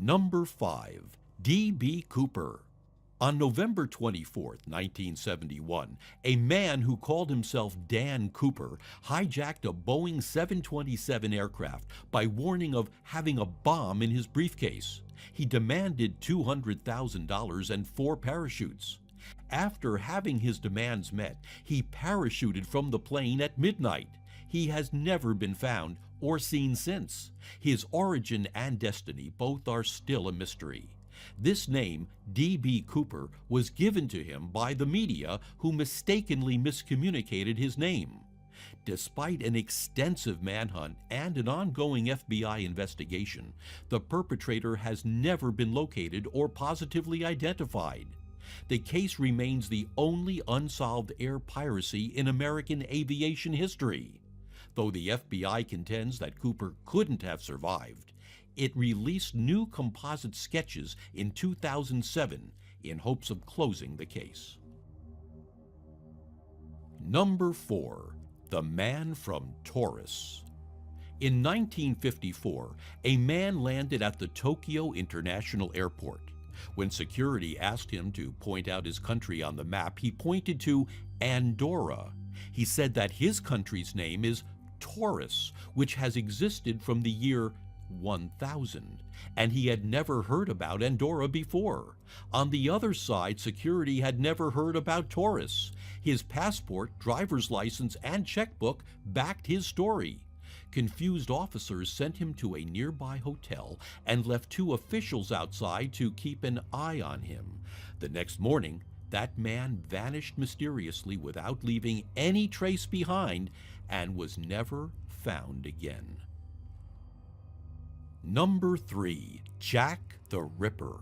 Number 5. D.B. Cooper. On November 24, 1971, a man who called himself Dan Cooper hijacked a Boeing 727 aircraft by warning of having a bomb in his briefcase. He demanded $200,000 and 4 parachutes. After having his demands met, he parachuted from the plane at midnight. He has never been found or seen since. His origin and destiny both are still a mystery. This name, D.B. Cooper, was given to him by the media, who mistakenly miscommunicated his name. Despite an extensive manhunt and an ongoing FBI investigation, the perpetrator has never been located or positively identified. The case remains the only unsolved air piracy in American aviation history. Though the FBI contends that Cooper couldn't have survived, it released new composite sketches in 2007 in hopes of closing the case. Number 4. The Man from Taurus. In 1954, a man landed at the Tokyo International Airport. When security asked him to point out his country on the map, he pointed to Andorra. He said that his country's name is Taurus, which has existed from the year 1000, and he had never heard about Andorra before. On the other side, security had never heard about Taurus. His passport, driver's license, and checkbook backed his story. Confused officers sent him to a nearby hotel and left 2 officials outside to keep an eye on him. The next morning, that man vanished mysteriously without leaving any trace behind and was never found again. Number 3. Jack the Ripper.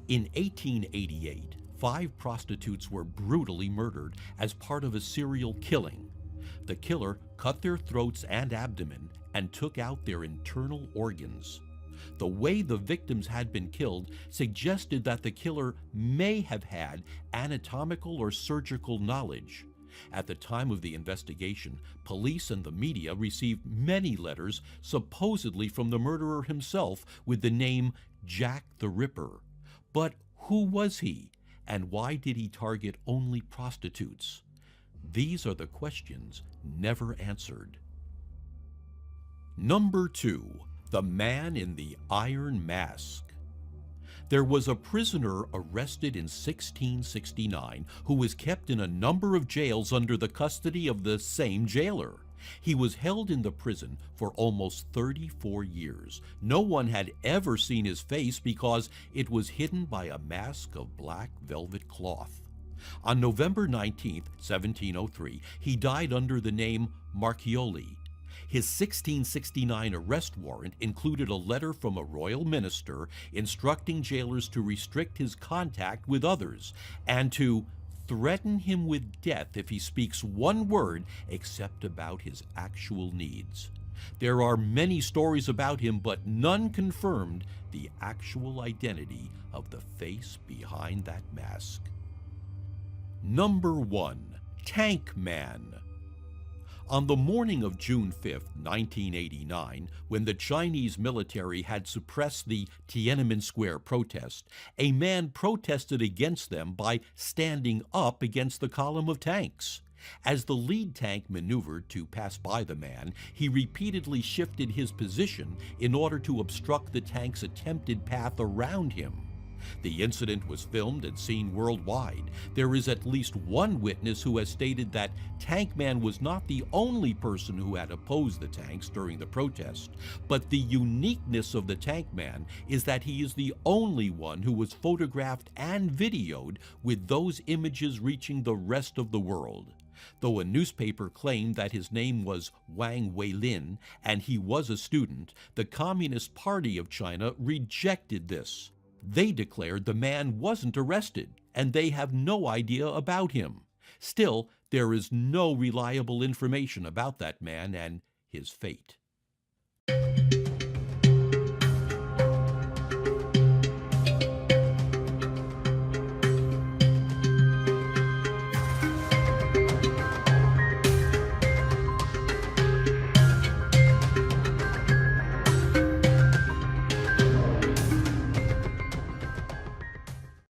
In 1888, 5 prostitutes were brutally murdered as part of a serial killing. The killer cut their throats and abdomen and took out their internal organs. The way the victims had been killed suggested that the killer may have had anatomical or surgical knowledge. At the time of the investigation, police and the media received many letters, supposedly from the murderer himself, with the name Jack the Ripper. But who was he, and why did he target only prostitutes? These are the questions never answered. Number 2. The Man in the Iron Mask. There was a prisoner arrested in 1669 who was kept in a number of jails under the custody of the same jailer. He was held in the prison for almost 34 years. No one had ever seen his face because it was hidden by a mask of black velvet cloth. On November 19, 1703, he died under the name Marchioli. His 1669 arrest warrant included a letter from a royal minister instructing jailers to restrict his contact with others and to threaten him with death if he speaks one word except about his actual needs. There are many stories about him, but none confirmed the actual identity of the face behind that mask. Number 1. Tank Man. On the morning of June 5, 1989, when the Chinese military had suppressed the Tiananmen Square protest, a man protested against them by standing up against the column of tanks. As the lead tank maneuvered to pass by the man, he repeatedly shifted his position in order to obstruct the tank's attempted path around him. The incident was filmed and seen worldwide. There is at least one witness who has stated that Tank Man was not the only person who had opposed the tanks during the protest, but the uniqueness of the Tank Man is that he is the only one who was photographed and videoed, with those images reaching the rest of the world. Though a newspaper claimed that his name was Wang Weilin and he was a student, the Communist Party of China rejected this. They declared the man wasn't arrested, and they have no idea about him. Still, there is no reliable information about that man and his fate.